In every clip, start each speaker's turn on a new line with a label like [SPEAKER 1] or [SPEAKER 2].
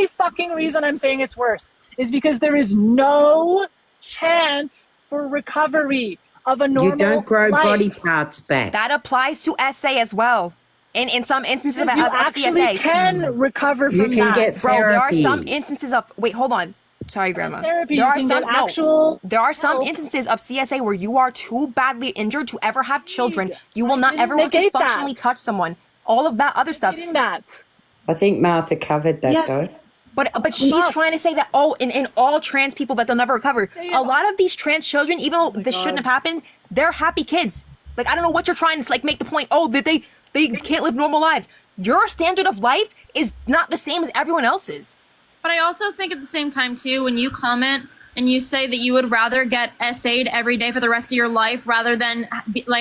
[SPEAKER 1] only fucking reason I'm saying it's worse is because there is no chance for recovery of a normal
[SPEAKER 2] You don't grow
[SPEAKER 1] life.
[SPEAKER 2] body parts back.
[SPEAKER 3] That applies to SA as well. In some instances of
[SPEAKER 1] You actually
[SPEAKER 3] CSA.
[SPEAKER 1] can recover from
[SPEAKER 2] You can
[SPEAKER 1] that.
[SPEAKER 2] get
[SPEAKER 3] Bro, there are
[SPEAKER 2] therapy.
[SPEAKER 3] some instances of wait, hold on. Sorry, Grandma.
[SPEAKER 1] Therapy,
[SPEAKER 3] There
[SPEAKER 1] you
[SPEAKER 3] are
[SPEAKER 1] can
[SPEAKER 3] some
[SPEAKER 1] get actual
[SPEAKER 3] there are some
[SPEAKER 1] help.
[SPEAKER 3] instances of CSA where you are too badly injured to ever have children. You will
[SPEAKER 1] I
[SPEAKER 3] not
[SPEAKER 1] didn't
[SPEAKER 3] ever want to
[SPEAKER 1] negate
[SPEAKER 3] functionally
[SPEAKER 1] that.
[SPEAKER 3] touch someone. All of that other stuff.
[SPEAKER 1] Negating that.
[SPEAKER 2] I think Martha covered that
[SPEAKER 4] Yes.
[SPEAKER 2] though.
[SPEAKER 3] But she's
[SPEAKER 1] Stop.
[SPEAKER 3] trying to say that in all trans people that they'll never recover. A lot of these trans children, even though this shouldn't have happened, they're happy kids. Like I don't know what you're trying to like make the point. Oh, that they can't live normal lives. Your standard of life is not the same as everyone else's.
[SPEAKER 5] But I also think at the same time too, when you comment and you say that you would rather get SA'd every day for the rest of your life rather than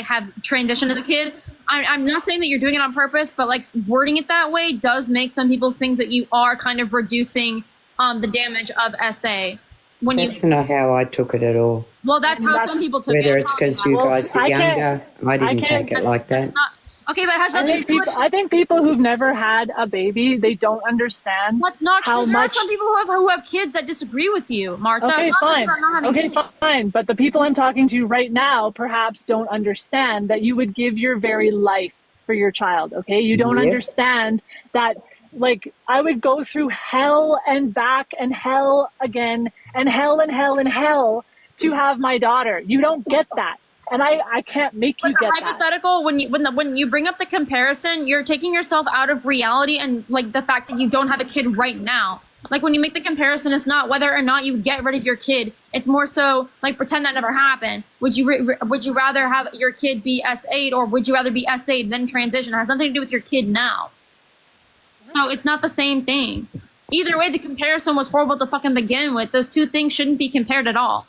[SPEAKER 5] have transition as a kid. I'm not saying that you're doing it on purpose, but like wording it that way does make some people think that you are kind of reducing the damage of SA. When
[SPEAKER 2] That's not how I took it at all.
[SPEAKER 5] well, that's how some people took it.
[SPEAKER 2] Whether it's because you guys are
[SPEAKER 1] I can't-
[SPEAKER 2] younger, I didn't
[SPEAKER 1] can't-
[SPEAKER 2] take it like that.
[SPEAKER 5] Okay, but it has nothing to do with
[SPEAKER 1] I think people who've never had a baby, they don't understand
[SPEAKER 5] That's not true.
[SPEAKER 1] how
[SPEAKER 5] There
[SPEAKER 1] much.
[SPEAKER 5] are some people who have kids that disagree with you, Martha.
[SPEAKER 1] Okay,
[SPEAKER 5] Not
[SPEAKER 1] fine.
[SPEAKER 5] because they're not having
[SPEAKER 1] Okay,
[SPEAKER 5] kids.
[SPEAKER 1] fine. But the people I'm talking to right now perhaps don't understand that you would give your very life for your child. Okay, you don't
[SPEAKER 2] Yep.
[SPEAKER 1] understand that. Like I would go through hell and back and hell again and hell and hell and hell to have my daughter. You don't get that, and I can't make you
[SPEAKER 5] But the
[SPEAKER 1] get that.
[SPEAKER 5] hypothetical, when you bring up the comparison, you're taking yourself out of reality and like the fact that you don't have a kid right now. Like when you make the comparison, it's not whether or not you get rid of your kid. It's more so like pretend that never happened. Would you rather have your kid be S8 or would you rather be S8 then transition? It has nothing to do with your kid now. So it's not the same thing. Either way, the comparison was horrible to fucking begin with. Those two things shouldn't be compared at all.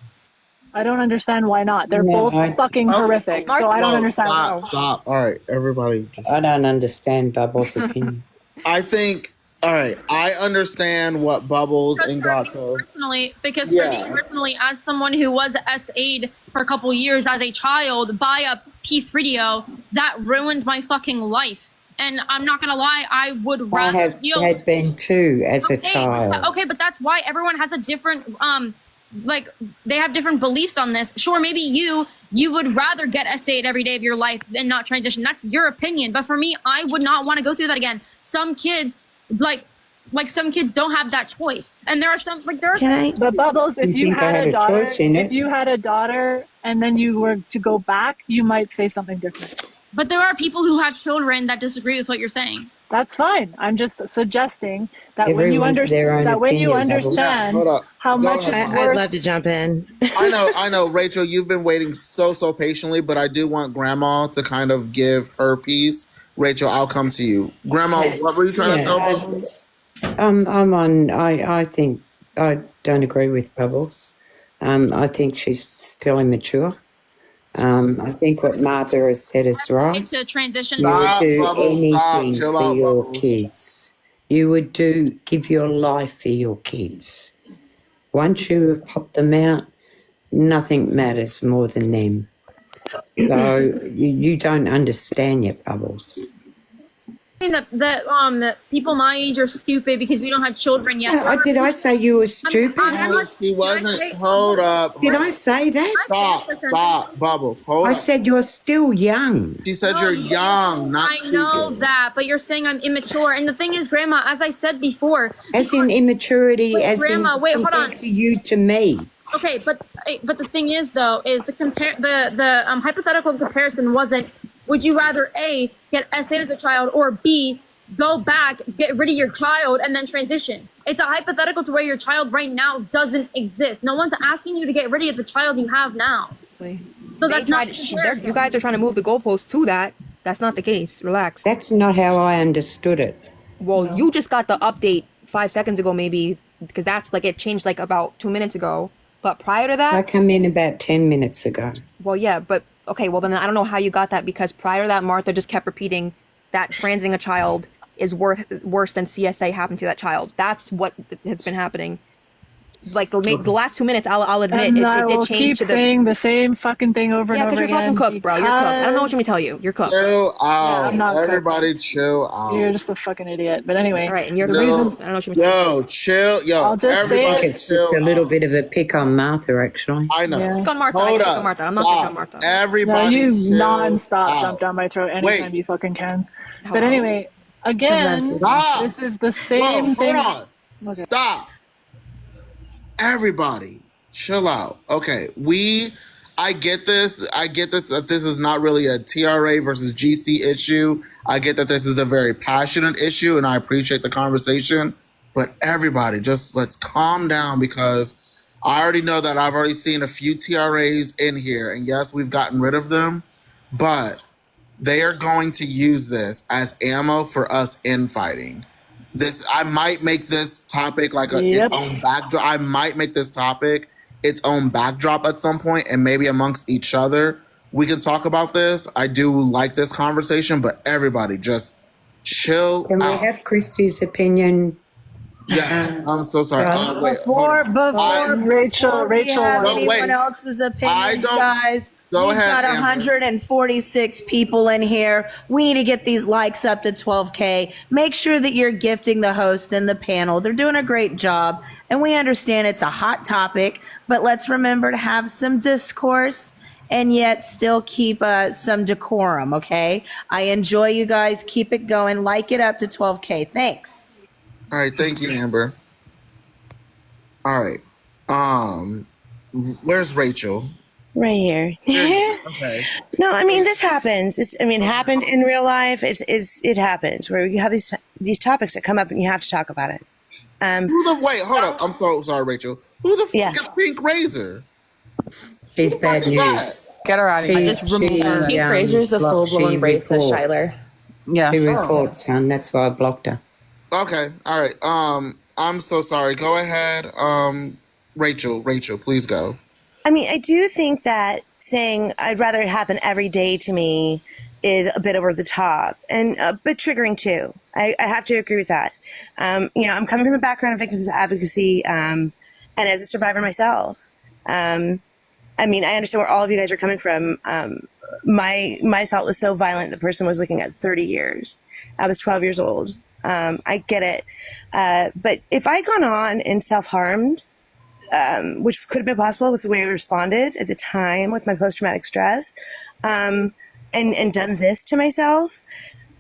[SPEAKER 1] I don't understand why not. They're
[SPEAKER 2] No,
[SPEAKER 1] both fucking horrific. So I don't understand.
[SPEAKER 4] Stop. All right, everybody. Just.
[SPEAKER 2] I don't understand Bubbles' opinion.
[SPEAKER 4] I think. All right, I understand what Bubbles and Gato.
[SPEAKER 5] Personally, because
[SPEAKER 4] Yeah.
[SPEAKER 5] for me personally, as someone who was S8 for a couple years as a child by a P3DO, that ruined my fucking life. And I'm not gonna lie, I would
[SPEAKER 2] I
[SPEAKER 5] rather
[SPEAKER 2] have
[SPEAKER 5] deal.
[SPEAKER 2] had been too as a child.
[SPEAKER 5] Okay, but that's why everyone has a different like they have different beliefs on this. Sure, maybe you would rather get S8 every day of your life than not transition. That's your opinion. But for me, I would not want to go through that again. Some kids like some kids don't have that choice. And there are some like there are
[SPEAKER 4] Can I?
[SPEAKER 1] But Bubbles, if
[SPEAKER 2] You
[SPEAKER 1] you
[SPEAKER 2] think I
[SPEAKER 1] had
[SPEAKER 2] had
[SPEAKER 1] a
[SPEAKER 2] a
[SPEAKER 1] daughter,
[SPEAKER 2] choice in it?
[SPEAKER 1] if you had a daughter and then you were to go back, you might say something different.
[SPEAKER 5] but there are people who have children that disagree with what you're saying.
[SPEAKER 1] That's fine. I'm just suggesting that when you
[SPEAKER 2] Everyone to their own
[SPEAKER 1] understand
[SPEAKER 2] opinion, Bubbles.
[SPEAKER 1] understand
[SPEAKER 4] Hold up.
[SPEAKER 1] how
[SPEAKER 4] Go
[SPEAKER 1] much
[SPEAKER 4] ahead.
[SPEAKER 1] it's
[SPEAKER 4] I-
[SPEAKER 1] worth.
[SPEAKER 6] I'd love to jump in.
[SPEAKER 4] I know, Rachel, you've been waiting so patiently, but I do want Grandma to kind of give her piece. Rachel, I'll come to you. Grandma, what were you trying to tell Bubbles?
[SPEAKER 2] I'm on. I think I don't agree with Bubbles. I think she's still immature. I think what Martha has said is right.
[SPEAKER 5] To transition.
[SPEAKER 2] You would
[SPEAKER 4] Stop,
[SPEAKER 2] do
[SPEAKER 4] Bubbles, stop.
[SPEAKER 2] anything
[SPEAKER 4] Chill
[SPEAKER 2] for
[SPEAKER 4] out,
[SPEAKER 2] your
[SPEAKER 4] Bubbles.
[SPEAKER 2] kids. You would give your life for your kids. Once you have popped them out, nothing matters more than them. So you don't understand yet, Bubbles.
[SPEAKER 5] That people my age are stupid because we don't have children yet.
[SPEAKER 2] Did I say you were stupid?
[SPEAKER 4] He wasn't. Hold up.
[SPEAKER 2] Did I say that?
[SPEAKER 4] Stop, Bubbles. Hold
[SPEAKER 2] I
[SPEAKER 4] up.
[SPEAKER 2] said you're still young.
[SPEAKER 4] She said you're young, not
[SPEAKER 5] I know
[SPEAKER 4] stupid.
[SPEAKER 5] that, but you're saying I'm immature. And the thing is, Grandma, as I said before,
[SPEAKER 2] As in immaturity,
[SPEAKER 5] Wait,
[SPEAKER 2] as
[SPEAKER 5] Grandma,
[SPEAKER 2] in
[SPEAKER 5] wait, hold
[SPEAKER 2] compared
[SPEAKER 5] on.
[SPEAKER 2] to you to me.
[SPEAKER 5] okay, but the thing is though, is the hypothetical comparison wasn't would you rather A get SA as a child or B go back, get rid of your child and then transition. It's a hypothetical to where your child right now doesn't exist. No one's asking you to get rid of the child you have now. So that's not
[SPEAKER 3] You guys are trying to move the goalposts to that. That's not the case. Relax.
[SPEAKER 2] That's not how I understood it.
[SPEAKER 3] Well, you just got the update 5 seconds ago, maybe, because that's like it changed like about 2 minutes ago. But prior to
[SPEAKER 2] I
[SPEAKER 3] that,
[SPEAKER 2] come in about 10 minutes ago.
[SPEAKER 3] well, yeah, but okay, well then I don't know how you got that because prior to that, Martha just kept repeating that transing a child is worse than CSA happened to that child. That's what has been happening. like the last 2 minutes, I'll admit
[SPEAKER 1] And
[SPEAKER 3] it
[SPEAKER 1] I will
[SPEAKER 3] did change
[SPEAKER 1] keep
[SPEAKER 3] to the.
[SPEAKER 1] saying the same fucking thing over
[SPEAKER 3] Yeah,
[SPEAKER 1] and
[SPEAKER 3] because
[SPEAKER 1] over
[SPEAKER 3] you're
[SPEAKER 1] again.
[SPEAKER 3] fucking cooked, bro. You're cooked. I don't know what you mean to tell you. You're cooked.
[SPEAKER 4] Chill out.
[SPEAKER 1] I'm not
[SPEAKER 4] Everybody chill out.
[SPEAKER 1] You're just a fucking idiot. But anyway,
[SPEAKER 3] All right, and you're
[SPEAKER 1] the
[SPEAKER 3] the
[SPEAKER 1] reason.
[SPEAKER 3] I don't know what you mean. To tell you.
[SPEAKER 4] Yo, chill. Yo,
[SPEAKER 1] I'll just say
[SPEAKER 2] I
[SPEAKER 4] everybody
[SPEAKER 2] think it's just
[SPEAKER 4] chill
[SPEAKER 2] a little
[SPEAKER 4] out.
[SPEAKER 2] bit of a pick on Martha, actually.
[SPEAKER 4] I know.
[SPEAKER 1] Yeah.
[SPEAKER 3] Pick on Martha.
[SPEAKER 4] Hold
[SPEAKER 3] I pick
[SPEAKER 4] up.
[SPEAKER 3] on Martha. I'm not
[SPEAKER 4] Stop.
[SPEAKER 3] picking on Martha.
[SPEAKER 1] No,
[SPEAKER 4] Everybody
[SPEAKER 1] you
[SPEAKER 4] chill
[SPEAKER 1] non-stop
[SPEAKER 4] out.
[SPEAKER 1] jump down my throat anytime
[SPEAKER 4] Wait.
[SPEAKER 1] you fucking can.
[SPEAKER 3] Hold
[SPEAKER 1] But
[SPEAKER 3] on.
[SPEAKER 1] anyway, again,
[SPEAKER 4] Stop.
[SPEAKER 1] this is the
[SPEAKER 4] Whoa,
[SPEAKER 1] same thing.
[SPEAKER 4] hold on.
[SPEAKER 1] Okay.
[SPEAKER 4] Stop. Everybody, chill out. Okay, I get this. I get this, that this is not really a TRA versus GC issue. I get that this is a very passionate issue, and I appreciate the conversation. But everybody, just let's calm down, because I already know that I've already seen a few TRAs in here, and yes, we've gotten rid of them, but they are going to use this as ammo for us infighting. I might make this topic like
[SPEAKER 1] Yep.
[SPEAKER 4] its own backdrop. I might make this topic its own backdrop at some point, and maybe amongst each other we can talk about this. I do like this conversation, but everybody just chill
[SPEAKER 2] Can we
[SPEAKER 4] out.
[SPEAKER 2] have Christy's opinion?
[SPEAKER 4] Yeah, I'm so sorry. Wait,
[SPEAKER 6] Before
[SPEAKER 1] Rachel,
[SPEAKER 6] we have
[SPEAKER 4] No,
[SPEAKER 6] anyone
[SPEAKER 4] wait.
[SPEAKER 6] else's
[SPEAKER 4] I
[SPEAKER 6] opinions,
[SPEAKER 4] don't-
[SPEAKER 6] guys,
[SPEAKER 4] Go
[SPEAKER 6] we've
[SPEAKER 4] ahead,
[SPEAKER 6] got
[SPEAKER 4] Amber.
[SPEAKER 6] 146 people in here. We need to get these likes up to 12K. Make sure that you're gifting the host and the panel. They're doing a great job, and we understand it's a hot topic, but let's remember to have some discourse and yet still keep some decorum, okay? I enjoy you guys. Keep it going. Like it up to 12K. Thanks.
[SPEAKER 4] All right, thank you, Amber. All right, where's Rachel?
[SPEAKER 7] Right here.
[SPEAKER 4] Okay.
[SPEAKER 7] No, I mean this happens. It happened in real life. It happens where you have these topics that come up and you have to talk about it.
[SPEAKER 4] Wait, hold up. I'm so sorry, Rachel. Who the fuck
[SPEAKER 7] Yeah.
[SPEAKER 4] is Pink Razor?
[SPEAKER 2] She's bad
[SPEAKER 4] fuck is that?
[SPEAKER 2] news.
[SPEAKER 8] Get her out of here.
[SPEAKER 2] She,
[SPEAKER 3] just removed her.
[SPEAKER 2] she,
[SPEAKER 8] Pink Razor's a full-blown racist,
[SPEAKER 2] reports.
[SPEAKER 8] Shyler. Yeah.
[SPEAKER 2] She reports, hon. That's why I blocked her.
[SPEAKER 4] Okay, all right. I'm so sorry. Go ahead. Rachel, please go.
[SPEAKER 7] I mean, I do think that saying I'd rather it happen every day to me is a bit over the top and a bit triggering too. I have to agree with that. I'm coming from a background of victims advocacy, and as a survivor myself, I mean, I understand where all of you guys are coming from. My assault was so violent, the person was looking at 30 years. I was 12 years old. I get it. But if I'd gone on and self-harmed, which could have been possible with the way I responded at the time with my post-traumatic stress, and done this to myself,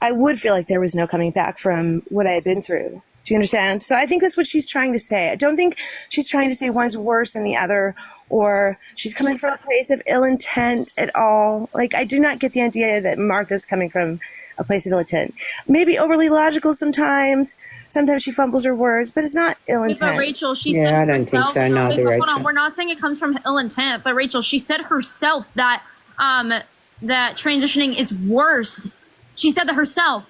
[SPEAKER 7] I would feel like there was no coming back from what I had been through. Do you understand? So I think that's what she's trying to say. I don't think she's trying to say one's worse than the other, or she's coming from a place of ill intent at all. Like, I do not get the idea that Martha's coming from a place of ill intent. Maybe overly logical sometimes. Sometimes she fumbles her words, but it's not ill
[SPEAKER 5] But
[SPEAKER 7] intent.
[SPEAKER 5] Rachel, she
[SPEAKER 2] Yeah,
[SPEAKER 5] said
[SPEAKER 2] I don't think
[SPEAKER 5] herself-
[SPEAKER 2] so,
[SPEAKER 5] no,
[SPEAKER 2] neither,
[SPEAKER 5] hold on,
[SPEAKER 2] Rachel.
[SPEAKER 5] we're not saying it comes from ill intent, but Rachel, she said herself that that transitioning is worse. She said that herself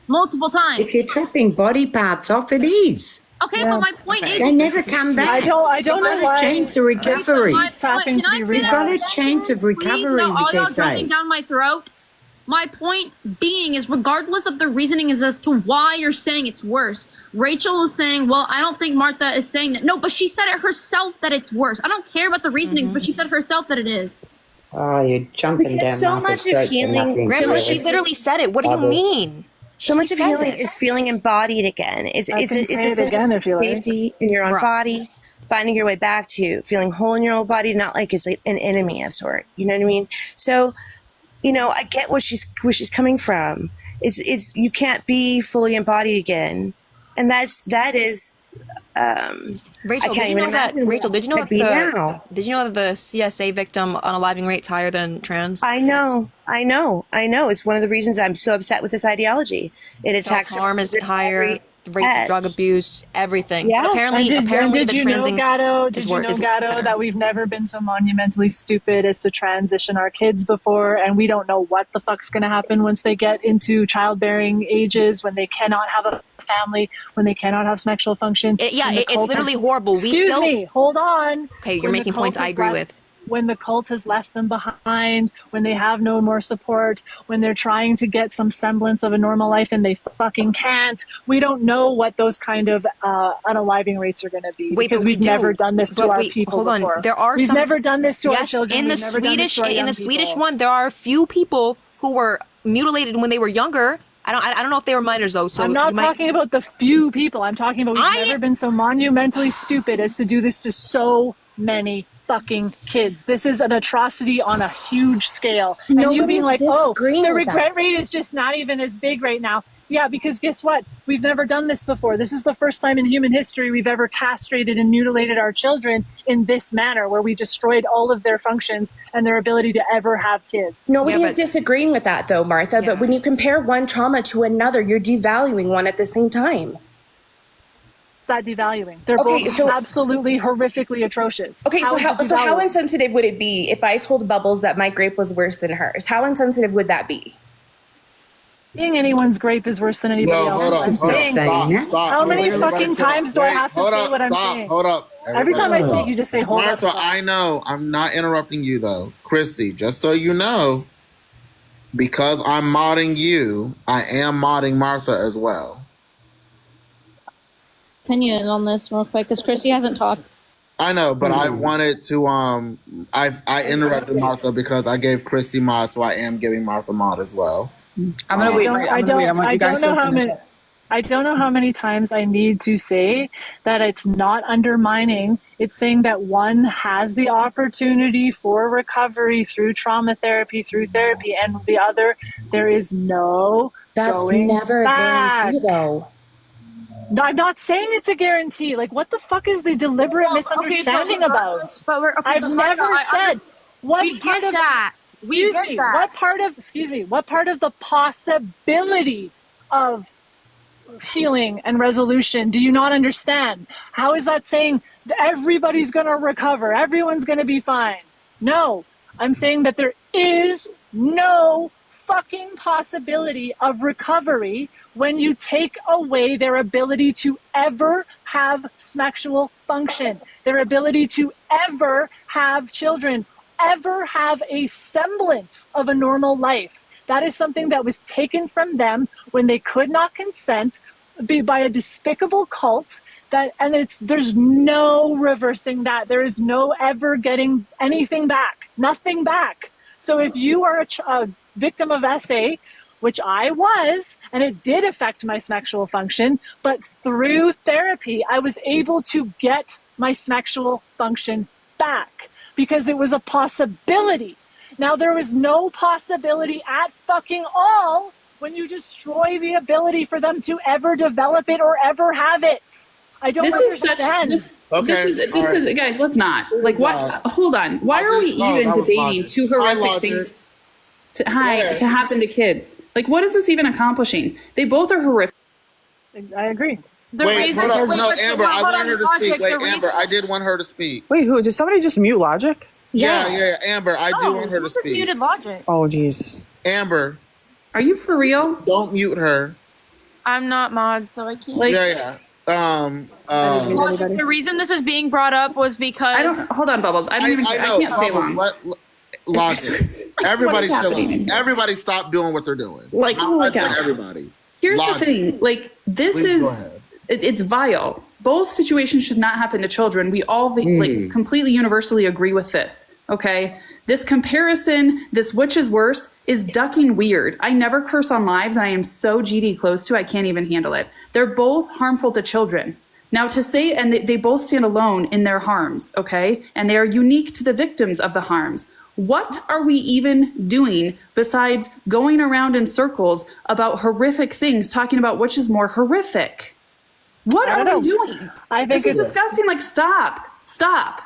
[SPEAKER 5] multiple times.
[SPEAKER 2] If you're chopping body parts off, it is.
[SPEAKER 5] Okay,
[SPEAKER 1] Yeah.
[SPEAKER 5] but my point is,
[SPEAKER 2] They never come back.
[SPEAKER 1] I don't
[SPEAKER 2] You've
[SPEAKER 1] know
[SPEAKER 2] got
[SPEAKER 1] why.
[SPEAKER 2] a chance of recovery.
[SPEAKER 5] My
[SPEAKER 1] It's having
[SPEAKER 5] point-
[SPEAKER 1] to
[SPEAKER 5] can
[SPEAKER 1] be
[SPEAKER 5] I
[SPEAKER 2] You've
[SPEAKER 5] finish?
[SPEAKER 2] got a chance of
[SPEAKER 5] Please,
[SPEAKER 2] recovery,
[SPEAKER 5] no, all
[SPEAKER 2] they
[SPEAKER 5] y'all
[SPEAKER 2] say.
[SPEAKER 5] drinking down my throat. My point being is, regardless of the reasoning is as to why you're saying it's worse. Rachel is saying, well, I don't think Martha is saying that. No, but she said it herself that it's worse. I don't care about the reasonings, but she said herself that it is.
[SPEAKER 2] Oh, you're jumping
[SPEAKER 7] Because
[SPEAKER 2] down
[SPEAKER 7] so
[SPEAKER 2] Martha's
[SPEAKER 7] much of
[SPEAKER 2] throat for
[SPEAKER 7] healing-
[SPEAKER 2] nothing,
[SPEAKER 3] Grandma,
[SPEAKER 2] really.
[SPEAKER 3] she literally said it. What do you
[SPEAKER 2] Others.
[SPEAKER 3] mean?
[SPEAKER 7] So much
[SPEAKER 3] She
[SPEAKER 7] of
[SPEAKER 3] said
[SPEAKER 7] healing
[SPEAKER 3] this.
[SPEAKER 7] is feeling embodied again. It's
[SPEAKER 1] I
[SPEAKER 7] a
[SPEAKER 1] can say it
[SPEAKER 7] sense
[SPEAKER 1] again
[SPEAKER 7] of
[SPEAKER 1] if you like.
[SPEAKER 7] safety in your own
[SPEAKER 3] Right.
[SPEAKER 7] body, finding your way back to feeling whole in your own body, not like it's like an enemy of sort. You know what I mean? So, I get where she's coming from. It's you can't be fully embodied again, and that is.
[SPEAKER 3] Rachel,
[SPEAKER 7] I can't
[SPEAKER 3] did you
[SPEAKER 7] even
[SPEAKER 3] know that?
[SPEAKER 7] imagine
[SPEAKER 3] Rachel, did you know
[SPEAKER 7] what
[SPEAKER 3] that
[SPEAKER 7] it'd be now.
[SPEAKER 3] Did you know that the CSA victim unaliving rate's higher than trans?
[SPEAKER 7] I know. It's one of the reasons I'm so upset with this ideology. It attacks
[SPEAKER 3] Self-harm is higher.
[SPEAKER 7] every
[SPEAKER 3] Rates of
[SPEAKER 7] edge.
[SPEAKER 3] drug abuse, everything.
[SPEAKER 7] Yeah.
[SPEAKER 3] But apparently,
[SPEAKER 1] And
[SPEAKER 3] apparently
[SPEAKER 1] did
[SPEAKER 3] the
[SPEAKER 1] you know,
[SPEAKER 3] transing
[SPEAKER 1] Gatto?
[SPEAKER 3] is
[SPEAKER 1] Did you
[SPEAKER 3] wor-
[SPEAKER 1] know,
[SPEAKER 3] is
[SPEAKER 1] Gatto,
[SPEAKER 3] better.
[SPEAKER 1] that we've never been so monumentally stupid as to transition our kids before, and we don't know what the fuck's going to happen once they get into childbearing ages, when they cannot have a family, when they cannot have sexual function.
[SPEAKER 3] Yeah,
[SPEAKER 1] when the
[SPEAKER 3] it's
[SPEAKER 1] cult
[SPEAKER 3] literally
[SPEAKER 1] has-
[SPEAKER 3] horrible.
[SPEAKER 1] Excuse me, hold on.
[SPEAKER 3] Okay, you're
[SPEAKER 1] When the
[SPEAKER 3] making
[SPEAKER 1] cult
[SPEAKER 3] points I
[SPEAKER 1] has
[SPEAKER 3] agree
[SPEAKER 1] let-
[SPEAKER 3] with.
[SPEAKER 1] when the cult has left them behind, when they have no more support, when they're trying to get some semblance of a normal life and they fucking can't. We don't know what those kind of unaliving rates are going to be,
[SPEAKER 3] Wait,
[SPEAKER 1] because
[SPEAKER 3] but we
[SPEAKER 1] we've never
[SPEAKER 3] do.
[SPEAKER 1] done this to
[SPEAKER 3] But
[SPEAKER 1] our
[SPEAKER 3] wait,
[SPEAKER 1] people
[SPEAKER 3] hold on.
[SPEAKER 1] before.
[SPEAKER 3] There are
[SPEAKER 1] we've
[SPEAKER 3] some-
[SPEAKER 1] never done this to our
[SPEAKER 3] Yes,
[SPEAKER 1] children.
[SPEAKER 3] in the
[SPEAKER 1] We've never done this
[SPEAKER 3] Swedish
[SPEAKER 1] to our young
[SPEAKER 3] Swedish
[SPEAKER 1] people.
[SPEAKER 3] one, there are a few people who were mutilated when they were younger. I don't know if they were minors though. So
[SPEAKER 1] I'm not
[SPEAKER 3] you might-
[SPEAKER 1] talking about the few people. I'm talking about we've never been so monumentally stupid as to do this to so many fucking kids. This is an atrocity on a huge scale. And you
[SPEAKER 8] Nobody's
[SPEAKER 1] being like, oh,
[SPEAKER 8] disagreeing
[SPEAKER 1] the
[SPEAKER 8] with
[SPEAKER 1] regret
[SPEAKER 8] that.
[SPEAKER 1] rate is just not even as big right now. Yeah, because guess what? We've never done this before. This is the first time in human history we've ever castrated and mutilated our children in this manner, where we destroyed all of their functions and their ability to ever have kids.
[SPEAKER 8] Nobody
[SPEAKER 3] Yeah,
[SPEAKER 8] is
[SPEAKER 3] but-
[SPEAKER 8] disagreeing with that, though, Martha.
[SPEAKER 3] Yeah.
[SPEAKER 8] But when you compare one trauma to another, you're devaluing one at the same time.
[SPEAKER 1] That devaluing. They're
[SPEAKER 8] Okay,
[SPEAKER 1] both
[SPEAKER 8] so-
[SPEAKER 1] absolutely horrifically atrocious.
[SPEAKER 8] Okay, so
[SPEAKER 1] is
[SPEAKER 8] how
[SPEAKER 1] it
[SPEAKER 8] so how
[SPEAKER 1] devaluing?
[SPEAKER 8] insensitive would it be if I told Bubbles that my grape was worse than hers? How insensitive would that be?
[SPEAKER 1] Being anyone's grape is worse than anybody
[SPEAKER 4] Yo,
[SPEAKER 1] else's.
[SPEAKER 4] hold up,
[SPEAKER 1] I'm
[SPEAKER 4] hold up,
[SPEAKER 1] saying,
[SPEAKER 2] saying
[SPEAKER 4] stop.
[SPEAKER 1] How many
[SPEAKER 4] Everybody
[SPEAKER 1] fucking
[SPEAKER 4] chill out.
[SPEAKER 1] times do I have to
[SPEAKER 4] hold
[SPEAKER 1] say
[SPEAKER 4] up,
[SPEAKER 1] what I'm
[SPEAKER 4] stop,
[SPEAKER 1] saying?
[SPEAKER 4] Hold up.
[SPEAKER 1] Every time I
[SPEAKER 4] Everybody
[SPEAKER 1] speak, you just say, hold
[SPEAKER 4] Martha,
[SPEAKER 1] up.
[SPEAKER 4] I know. I'm not interrupting you, though. Christy, just so you know, because I'm modding you, I am modding Martha as well.
[SPEAKER 5] Opinion on this real quick, because Chrissy hasn't talked.
[SPEAKER 4] I know, but I wanted to, I interrupted Martha because I gave Christy mod, so I am giving Martha mod as well.
[SPEAKER 9] I'm gonna wait.
[SPEAKER 1] I don't know how many. I don't know how many times I need to say that it's not undermining. It's saying that one has the opportunity for recovery through trauma therapy, through therapy, and the other, there is no
[SPEAKER 8] That's
[SPEAKER 1] going
[SPEAKER 8] never a
[SPEAKER 1] back.
[SPEAKER 8] guarantee, though.
[SPEAKER 1] No, I'm not saying it's a guarantee. Like, what the fuck is the deliberate misunderstanding about?
[SPEAKER 5] But we're okay.
[SPEAKER 1] I've
[SPEAKER 5] but
[SPEAKER 1] never
[SPEAKER 5] Martha,
[SPEAKER 1] said what
[SPEAKER 5] we
[SPEAKER 1] part
[SPEAKER 5] get
[SPEAKER 1] of
[SPEAKER 5] that. We
[SPEAKER 1] excuse
[SPEAKER 5] get
[SPEAKER 1] me,
[SPEAKER 5] that.
[SPEAKER 1] what part of the possibility of healing and resolution do you not understand? How is that saying everybody's going to recover, everyone's going to be fine? No, I'm saying that there is no fucking possibility of recovery when you take away their ability to ever have sexual function, their ability to ever have children, ever have a semblance of a normal life. That is something that was taken from them when they could not consent by a despicable cult. There's no reversing that. There is no ever getting anything back, nothing back. So if you are a victim of SA, which I was, and it did affect my sexual function, but through therapy, I was able to get my sexual function back because it was a possibility. Now, there was no possibility at fucking all when you destroy the ability for them to ever develop it or ever have it. I don't
[SPEAKER 9] This is such.
[SPEAKER 1] understand.
[SPEAKER 9] This is guys. Let's not like what. Hold on. Why are we even debating two horrific things to happen to kids? Like, what is this even accomplishing? They both are horrific.
[SPEAKER 1] I agree.
[SPEAKER 4] Wait, hold up. No, Amber, I wanted her to speak. Wait, Amber, I did want her to speak.
[SPEAKER 10] Wait, who? Did somebody just mute Logic?
[SPEAKER 4] Yeah, Amber, I do want her to speak.
[SPEAKER 5] Muted Logic.
[SPEAKER 10] Oh, jeez.
[SPEAKER 4] Amber,
[SPEAKER 9] Are you for real?
[SPEAKER 4] don't mute her.
[SPEAKER 5] I'm not mod, so I can't.
[SPEAKER 9] Like,
[SPEAKER 4] Yeah.
[SPEAKER 5] Logic, the reason this is being brought up was because
[SPEAKER 9] I don't. Hold on, Bubbles. I don't even. I
[SPEAKER 4] know.
[SPEAKER 9] can't stay long.
[SPEAKER 4] Logic. Everybody
[SPEAKER 9] What is
[SPEAKER 4] chill
[SPEAKER 9] happening?
[SPEAKER 4] out. Everybody stop doing what they're doing.
[SPEAKER 9] Like, oh my
[SPEAKER 4] I said
[SPEAKER 9] God.
[SPEAKER 4] everybody.
[SPEAKER 9] Here's
[SPEAKER 4] Logic.
[SPEAKER 9] the thing. Like, this
[SPEAKER 4] Please go
[SPEAKER 9] is.
[SPEAKER 4] ahead.
[SPEAKER 9] It's vile. Both situations should not happen to children. We all like completely universally agree with this. Okay, this comparison, this which is worse, is ducking weird. I never curse on lives, and I am so GD close to I can't even handle it. They're both harmful to children. Now to say, and they both stand alone in their harms, okay? And they are unique to the victims of the harms. What are we even doing besides going around in circles about horrific things, talking about which is more horrific? What
[SPEAKER 1] I
[SPEAKER 9] are
[SPEAKER 1] don't
[SPEAKER 9] we
[SPEAKER 1] know.
[SPEAKER 9] doing?
[SPEAKER 1] I think
[SPEAKER 9] This is
[SPEAKER 1] it's
[SPEAKER 9] disgusting. Like, stop.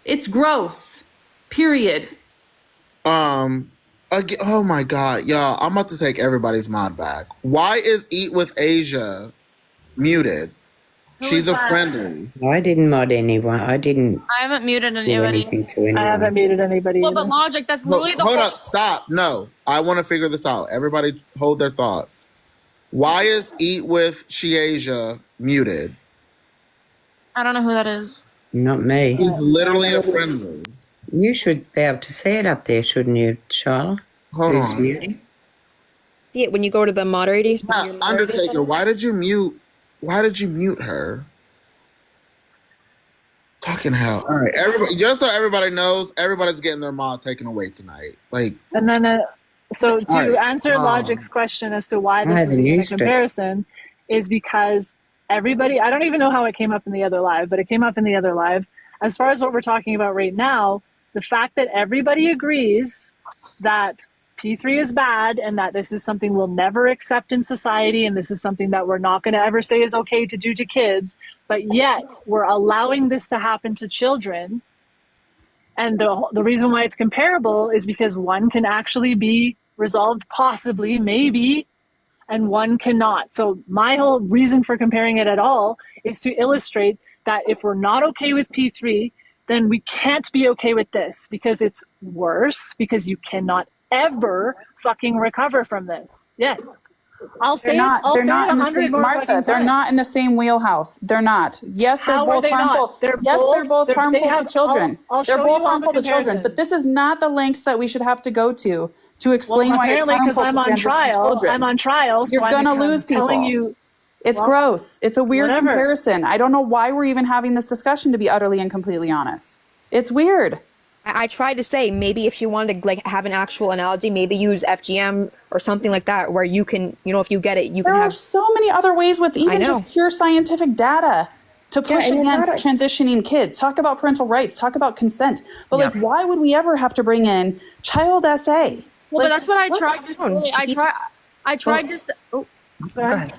[SPEAKER 9] It's gross. Period.
[SPEAKER 4] Again, oh my God, y'all! I'm about to take everybody's mod back. Why is Eat with Asia muted? She's a friendly.
[SPEAKER 2] I didn't mod anyone. I didn't
[SPEAKER 5] I haven't muted
[SPEAKER 2] do
[SPEAKER 5] anybody.
[SPEAKER 2] anything to anyone.
[SPEAKER 1] I haven't muted anybody.
[SPEAKER 5] Well,
[SPEAKER 1] either.
[SPEAKER 5] but Logic, that's literally the
[SPEAKER 4] Hold
[SPEAKER 5] whole.
[SPEAKER 4] up, stop. No, I want to figure this out. Everybody hold their thoughts. Why is Eat with Asia muted?
[SPEAKER 5] I don't know who that is.
[SPEAKER 2] Not me.
[SPEAKER 4] He's literally a friendly.
[SPEAKER 2] You should be able to see it up there, shouldn't you, Charlotte?
[SPEAKER 4] Hold
[SPEAKER 2] Who's
[SPEAKER 4] on.
[SPEAKER 2] muting?
[SPEAKER 3] Yeah, when you go to the moderators.
[SPEAKER 4] Yeah, Undertaker, why did you mute her? Fucking hell. All right, everybody, just so everybody knows, everybody's getting their mod taken away tonight. Like,
[SPEAKER 1] And then, so to
[SPEAKER 4] All right.
[SPEAKER 1] answer Logic's question as to why this
[SPEAKER 2] haven't
[SPEAKER 1] is even a
[SPEAKER 2] used it.
[SPEAKER 1] comparison, is because everybody, I don't even know how it came up in the other live, but it came up in the other live. As far as what we're talking about right now, the fact that everybody agrees that P3 is bad and that this is something we'll never accept in society and this is something that we're not going to ever say is okay to do to kids, but yet we're allowing this to happen to children. And the reason why it's comparable is because one can actually be resolved possibly, maybe, and one cannot. So my whole reason for comparing it at all is to illustrate that if we're not okay with P3, then we can't be okay with this because it's worse, because you cannot ever fucking recover from this. Yes. I'll say
[SPEAKER 9] They're not in the
[SPEAKER 1] 100
[SPEAKER 9] same,
[SPEAKER 1] more
[SPEAKER 9] Martha,
[SPEAKER 1] fucking
[SPEAKER 9] they're
[SPEAKER 1] times.
[SPEAKER 9] not in the same wheelhouse. They're not. Yes, they're
[SPEAKER 1] How are
[SPEAKER 9] both
[SPEAKER 1] they not?
[SPEAKER 9] harmful.
[SPEAKER 1] They're
[SPEAKER 9] Yes, they're
[SPEAKER 1] both-
[SPEAKER 9] both
[SPEAKER 1] they
[SPEAKER 9] harmful
[SPEAKER 1] have-
[SPEAKER 9] to children.
[SPEAKER 1] I'll
[SPEAKER 9] They're
[SPEAKER 1] show
[SPEAKER 9] both
[SPEAKER 1] you all the
[SPEAKER 9] harmful to children.
[SPEAKER 1] comparisons.
[SPEAKER 9] But this is not the lengths that we should have to go to explain why it's
[SPEAKER 1] apparently
[SPEAKER 9] harmful
[SPEAKER 1] because
[SPEAKER 9] to
[SPEAKER 1] I'm on
[SPEAKER 9] transition
[SPEAKER 1] trial.
[SPEAKER 9] children.
[SPEAKER 1] I'm on trial. So
[SPEAKER 9] You're
[SPEAKER 1] I'm
[SPEAKER 9] gonna lose people.
[SPEAKER 1] telling you.
[SPEAKER 9] It's
[SPEAKER 1] Well,
[SPEAKER 9] gross. It's a weird
[SPEAKER 1] whatever.
[SPEAKER 9] comparison. I don't know why we're even having this discussion, to be utterly and completely honest. It's weird.
[SPEAKER 3] I tried to say maybe if you wanted to like have an actual analogy, maybe use FGM or something like that, where you can, you know, if you get it, you
[SPEAKER 9] There
[SPEAKER 3] can
[SPEAKER 9] are
[SPEAKER 3] have.
[SPEAKER 9] so many other ways with even
[SPEAKER 3] know.
[SPEAKER 9] just pure scientific data to push
[SPEAKER 8] and you're
[SPEAKER 9] against
[SPEAKER 8] not
[SPEAKER 9] transitioning kids. Talk about parental rights. Talk about consent. But like, why would we ever have to bring in child SA?
[SPEAKER 5] Well, but that's what I
[SPEAKER 3] what's
[SPEAKER 5] tried to
[SPEAKER 3] wrong?
[SPEAKER 5] say.
[SPEAKER 3] She
[SPEAKER 5] I tried to say,
[SPEAKER 10] Go ahead.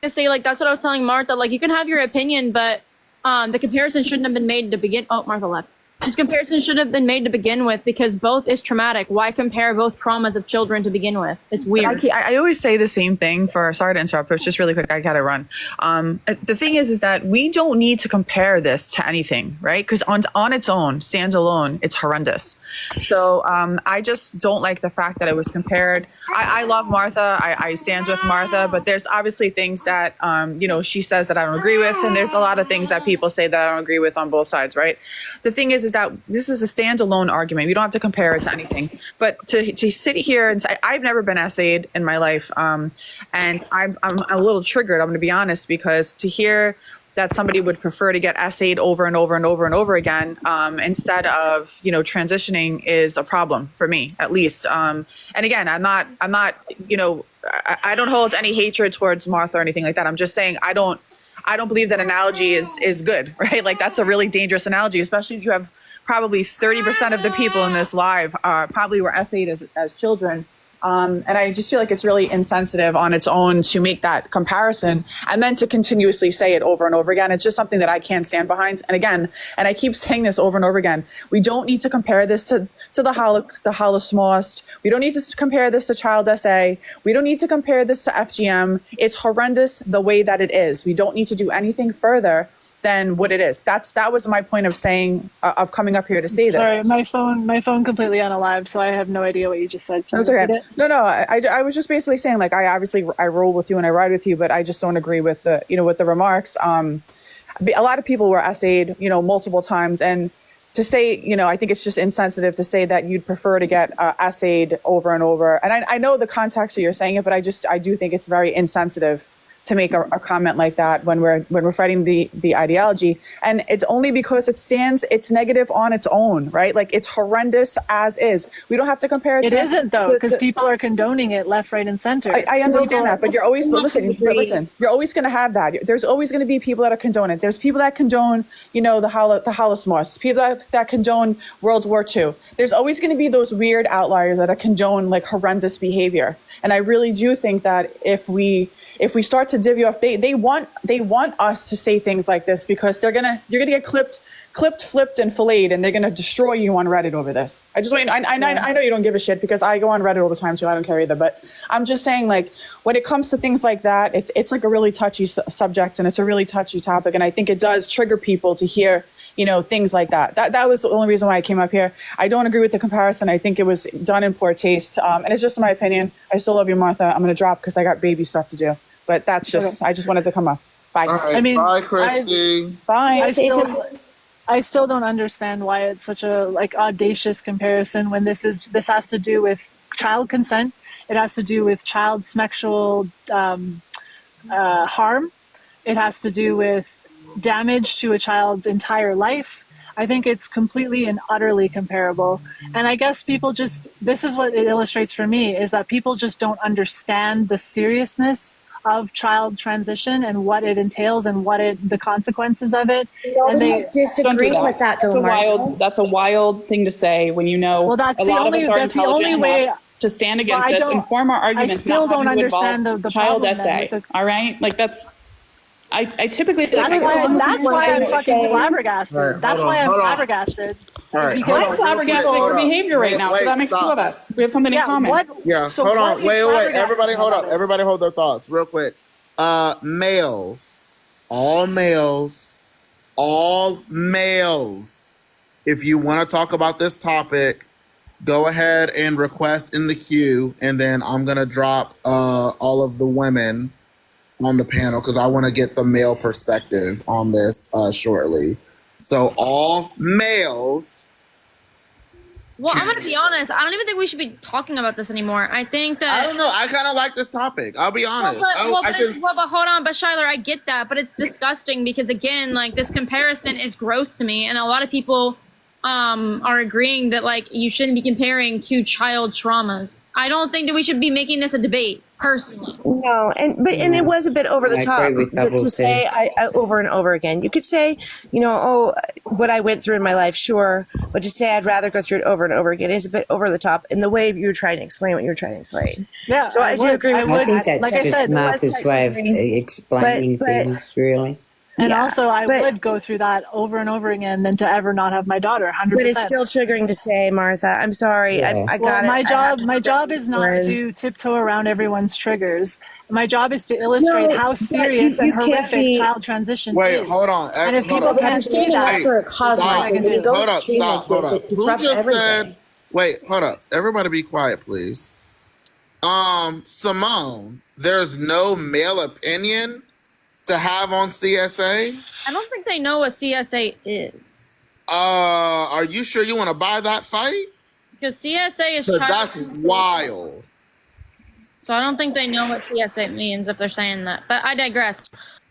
[SPEAKER 5] to say, like, that's what I was telling Martha. Like, you can have your opinion, but the comparison shouldn't have been made to begin. Oh, Martha left. This comparison should have been made to begin with because both is traumatic. Why compare both traumas of children to begin with? It's weird.
[SPEAKER 10] I always say the same thing sorry to interrupt, but it's just really quick. I gotta run. The thing is that we don't need to compare this to anything, right? Because on its own, stands alone, it's horrendous. So I just don't like the fact that it was compared. I love Martha. I stand with Martha, but there's obviously things that, she says that I don't agree with. And there's a lot of things that people say that I don't agree with on both sides, right? The thing is that this is a standalone argument. We don't have to compare it to anything. But to sit here and say, I've never been essayed in my life. And I'm a little triggered, I'm going to be honest, because to hear that somebody would prefer to get essayed over and over and over and over again instead of, transitioning is a problem for me, at least. And again, I'm not, I don't hold any hatred towards Martha or anything like that. I'm just saying I don't believe that analogy is good, right? Like that's a really dangerous analogy, especially if you have probably 30% of the people in this live probably were essayed as children. And I just feel like it's really insensitive on its own to make that comparison and then to continuously say it over and over again. It's just something that I can't stand behind. And again, and I keep saying this over and over again, we don't need to compare this to the Holocaust. We don't need to compare this to Child SA. We don't need to compare this to FGM. It's horrendous the way that it is. We don't need to do anything further than what it is. That was my point of saying, of coming up here to say this.
[SPEAKER 1] Sorry, my phone completely unalived, so I have no idea what you just said. Can
[SPEAKER 10] That's
[SPEAKER 1] you
[SPEAKER 10] okay.
[SPEAKER 1] repeat it?
[SPEAKER 10] No, I was just basically saying, like, I roll with you and I ride with you, but I just don't agree with with the remarks. A lot of people were essayed, multiple times, and to say, I think it's just insensitive to say that you'd prefer to get essayed over and over. And I know the context that you're saying it, but I do think it's very insensitive to make a comment like that when we're fighting the ideology. And it's only because it's negative on its own, right? Like it's horrendous as is. We don't have to compare it
[SPEAKER 1] It
[SPEAKER 10] to
[SPEAKER 1] isn't though, because people are condoning it left, right, and center.
[SPEAKER 10] I understand that, but you're always, listen, you're always going to have that. There's always going to be people that are condone it. There's people that condone, the Holocaust, people that condone World War II. There's always going to be those weird outliers that condone like horrendous behavior. And I really do think that if we start to divvy off, they want us to say things like this because you're gonna get clipped, flipped, and filleted, and they're gonna destroy you on Reddit over this. I know you don't give a shit because I go on Reddit all the time too. I don't care either, but I'm just saying, like, when it comes to things like that, it's like a really touchy subject and it's a really touchy topic, and I think it does trigger people to hear things like that. That was the only reason why I came up here. I don't agree with the comparison. I think it was done in poor taste, and it's just my opinion. I still love you, Martha. I'm gonna drop because I got baby stuff to do. But that's just, I just wanted to come up. Bye.
[SPEAKER 4] All right, bye, Christy.
[SPEAKER 10] Bye.
[SPEAKER 1] I still don't understand why it's such a like audacious comparison when this has to do with child consent. It has to do with child sexual harm. It has to do with damage to a child's entire life. I think it's completely and utterly comparable. And I guess people just, this is what it illustrates for me, is that people just don't understand the seriousness of child transition and what it entails and the consequences of it. And
[SPEAKER 8] Nobody's disagreeing with that, though, Martha.
[SPEAKER 9] That's a wild thing to say when you know
[SPEAKER 1] Well, that's
[SPEAKER 9] a
[SPEAKER 1] the
[SPEAKER 9] lot
[SPEAKER 1] only-
[SPEAKER 9] of us are
[SPEAKER 1] that's the
[SPEAKER 9] intelligent
[SPEAKER 1] only way-
[SPEAKER 9] enough to stand against
[SPEAKER 1] Well, I
[SPEAKER 9] this and
[SPEAKER 1] don't-
[SPEAKER 9] form our
[SPEAKER 1] I
[SPEAKER 9] arguments.
[SPEAKER 1] still
[SPEAKER 9] not
[SPEAKER 1] don't
[SPEAKER 9] having to
[SPEAKER 1] understand
[SPEAKER 9] involve
[SPEAKER 1] the
[SPEAKER 9] child
[SPEAKER 1] problem then
[SPEAKER 9] essay.
[SPEAKER 1] with the-
[SPEAKER 9] All right, like that's. I typically
[SPEAKER 1] That's why I'm fucking flabbergasted.
[SPEAKER 4] Right,
[SPEAKER 1] That's
[SPEAKER 4] hold
[SPEAKER 1] why
[SPEAKER 4] on,
[SPEAKER 1] I'm
[SPEAKER 4] hold on.
[SPEAKER 1] flabbergasted.
[SPEAKER 4] All right,
[SPEAKER 1] Because-
[SPEAKER 4] hold
[SPEAKER 9] I'm
[SPEAKER 4] on.
[SPEAKER 9] flabbergasted with
[SPEAKER 4] Hold
[SPEAKER 9] your
[SPEAKER 4] up.
[SPEAKER 9] behavior right now, so that makes two
[SPEAKER 4] stop.
[SPEAKER 9] of us. We have something in common.
[SPEAKER 1] What?
[SPEAKER 4] Yeah,
[SPEAKER 1] So
[SPEAKER 4] hold
[SPEAKER 1] what
[SPEAKER 4] on.
[SPEAKER 1] is
[SPEAKER 4] Wait.
[SPEAKER 1] flabbergasting
[SPEAKER 4] Everybody hold up.
[SPEAKER 1] about it?
[SPEAKER 4] Everybody hold their thoughts real quick. Males. All males. If you want to talk about this topic, go ahead and request in the queue, and then I'm going to drop all of the women on the panel because I want to get the male perspective on this shortly. So all males.
[SPEAKER 5] Well, I'm gonna be honest. I don't even think we should be talking about this anymore. I think that
[SPEAKER 4] I don't know. I kind of like this topic. I'll be honest.
[SPEAKER 5] But hold on, but Shyler, I get that, but it's disgusting because again, like this comparison is gross to me, and a lot of people are agreeing that like you shouldn't be comparing two child traumas. I don't think that we should be making this a debate, personally.
[SPEAKER 7] No, and it was a bit over the
[SPEAKER 2] I
[SPEAKER 7] top
[SPEAKER 2] agree with Bubbles
[SPEAKER 7] to say I over and over again. You could say, what I went through in my life, sure, but to say I'd rather go through it over and over again is a bit over the top in the way you were trying to explain what you were trying to explain.
[SPEAKER 1] Yeah,
[SPEAKER 7] So I do agree with
[SPEAKER 2] I think
[SPEAKER 7] that.
[SPEAKER 2] that's just Martha's way of explaining
[SPEAKER 7] But-
[SPEAKER 2] things, really.
[SPEAKER 1] And
[SPEAKER 7] Yeah,
[SPEAKER 1] also, I
[SPEAKER 7] but-
[SPEAKER 1] would go through that over and over again than to ever not have my daughter. 100%.
[SPEAKER 7] But it's still triggering to say, Martha. I'm sorry.
[SPEAKER 2] Yeah.
[SPEAKER 7] I
[SPEAKER 1] Well,
[SPEAKER 7] got it.
[SPEAKER 1] my job is not to tiptoe around everyone's triggers. My job is to illustrate
[SPEAKER 7] No,
[SPEAKER 1] how
[SPEAKER 7] but
[SPEAKER 1] serious
[SPEAKER 7] you
[SPEAKER 1] and
[SPEAKER 7] can't
[SPEAKER 1] horrific
[SPEAKER 7] be-
[SPEAKER 1] child transition
[SPEAKER 4] Wait,
[SPEAKER 1] is.
[SPEAKER 4] hold on.
[SPEAKER 1] And if
[SPEAKER 4] Hold
[SPEAKER 1] people
[SPEAKER 4] up.
[SPEAKER 8] But
[SPEAKER 1] can't
[SPEAKER 8] you're
[SPEAKER 1] see
[SPEAKER 8] standing up
[SPEAKER 1] that,
[SPEAKER 8] for a cause,
[SPEAKER 4] Stop.
[SPEAKER 8] Martha. When you go
[SPEAKER 4] Hold up.
[SPEAKER 8] extreme
[SPEAKER 4] Stop.
[SPEAKER 8] like
[SPEAKER 4] Hold
[SPEAKER 8] this,
[SPEAKER 4] up.
[SPEAKER 8] it
[SPEAKER 4] Who
[SPEAKER 8] disrupts
[SPEAKER 4] just
[SPEAKER 8] everything.
[SPEAKER 4] said? Wait, hold up. Everybody be quiet, please. Simone, there's no male opinion to have on CSA?
[SPEAKER 5] I don't think they know what CSA is.
[SPEAKER 4] Are you sure you want to buy that fight?
[SPEAKER 5] Because CSA is
[SPEAKER 4] Because
[SPEAKER 5] child.
[SPEAKER 4] that's wild.
[SPEAKER 5] So I don't think they know what CSA means if they're saying that. But I digress.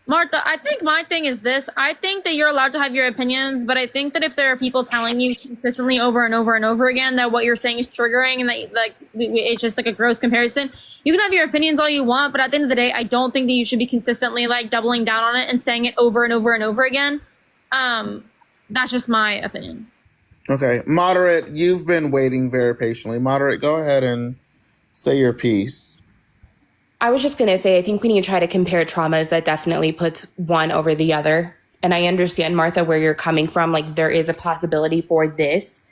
[SPEAKER 5] Martha, I think my thing is this. I think that you're allowed to have your opinions, but I think that if there are people telling you consistently over and over and over again that what you're saying is triggering and that like it's just like a gross comparison, you can have your opinions all you want, but at the end of the day, I don't think that you should be consistently like doubling down on it and saying it over and over and over again. That's just my opinion.
[SPEAKER 4] Okay. Moderate, you've been waiting very patiently. Moderate, go ahead and say your piece.
[SPEAKER 8] I was just going to say, I think when you try to compare traumas, that definitely puts one over the other. And I understand, Martha, where you're coming from. Like, there is a possibility for this,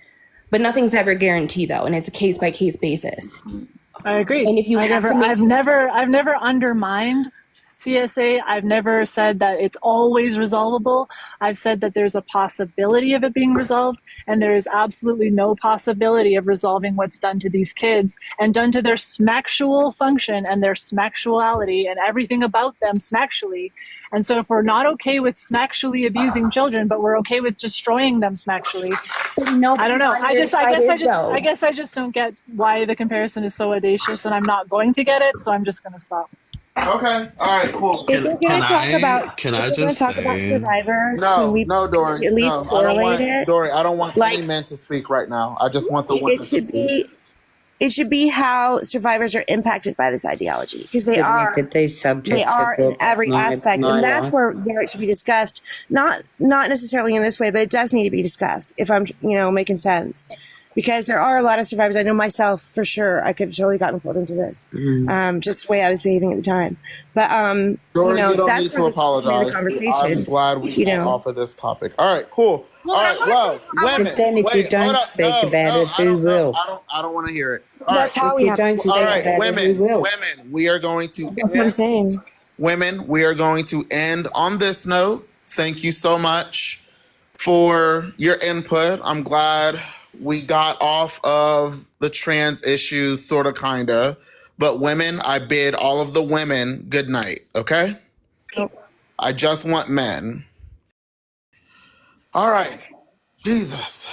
[SPEAKER 8] but nothing's ever guaranteed, though. And it's a case by case basis.
[SPEAKER 1] I agree.
[SPEAKER 8] And if you have to make-
[SPEAKER 1] I've never undermined CSA. I've never said that it's always resolvable. I've said that there's a possibility of it being resolved, and there is absolutely no possibility of resolving what's done to these kids and done to their smaxual function and their smaxuality and everything about them smaxually. And so if we're not okay with smaxually abusing children, but we're okay with destroying them smaxually, I don't know. I guess I just don't get why the comparison is so audacious, and I'm not going to get it, so I'm just going to stop.
[SPEAKER 4] Okay. All right, cool.
[SPEAKER 7] If we're going to talk about,
[SPEAKER 11] can I
[SPEAKER 7] if we're
[SPEAKER 11] just
[SPEAKER 7] going to talk about
[SPEAKER 11] say-
[SPEAKER 7] survivors, can we
[SPEAKER 4] No, Dory.
[SPEAKER 7] at least
[SPEAKER 4] no, I don't
[SPEAKER 7] correlate
[SPEAKER 4] want,
[SPEAKER 7] it?
[SPEAKER 4] Dory, I don't want
[SPEAKER 7] Like-
[SPEAKER 4] any men to speak right now. I just want the women
[SPEAKER 7] It
[SPEAKER 4] to
[SPEAKER 7] should
[SPEAKER 4] speak.
[SPEAKER 7] be. It should be how survivors are impacted by this ideology because they
[SPEAKER 2] But
[SPEAKER 7] are.
[SPEAKER 2] look at these subjects.
[SPEAKER 7] They are
[SPEAKER 2] have
[SPEAKER 7] in
[SPEAKER 2] got
[SPEAKER 7] every
[SPEAKER 2] my
[SPEAKER 7] aspect,
[SPEAKER 2] life.
[SPEAKER 7] and that's where it should be discussed. Not necessarily in this way, but it does need to be discussed. If I'm, making sense, because there are a lot of survivors. I know myself for sure. I could have totally gotten pulled into this, just the way I was behaving at the time. But
[SPEAKER 4] Dory, you don't
[SPEAKER 7] that's
[SPEAKER 4] need to
[SPEAKER 7] where the
[SPEAKER 4] apologize.
[SPEAKER 7] conversation.
[SPEAKER 4] I'm glad we got off of this topic. All right, cool.
[SPEAKER 5] Well,
[SPEAKER 4] All right, well, women.
[SPEAKER 2] But then if you
[SPEAKER 4] wait,
[SPEAKER 2] don't
[SPEAKER 4] hold up.
[SPEAKER 2] speak
[SPEAKER 4] No,
[SPEAKER 2] about it,
[SPEAKER 4] I
[SPEAKER 2] who
[SPEAKER 4] don't know.
[SPEAKER 2] will?
[SPEAKER 4] I don't want to hear it. All
[SPEAKER 7] That's
[SPEAKER 4] right.
[SPEAKER 7] how
[SPEAKER 2] If
[SPEAKER 7] we
[SPEAKER 2] you
[SPEAKER 7] have.
[SPEAKER 2] don't speak
[SPEAKER 4] All
[SPEAKER 2] about
[SPEAKER 4] right,
[SPEAKER 2] it,
[SPEAKER 4] women,
[SPEAKER 2] who will?
[SPEAKER 4] we are going to
[SPEAKER 7] That's what I'm saying.
[SPEAKER 4] Women, we are going to end on this note. Thank you so much for your input. I'm glad we got off of the trans issues, sort of, kind of. But women, I bid all of the women good night, okay? I just want men. All right. Jesus.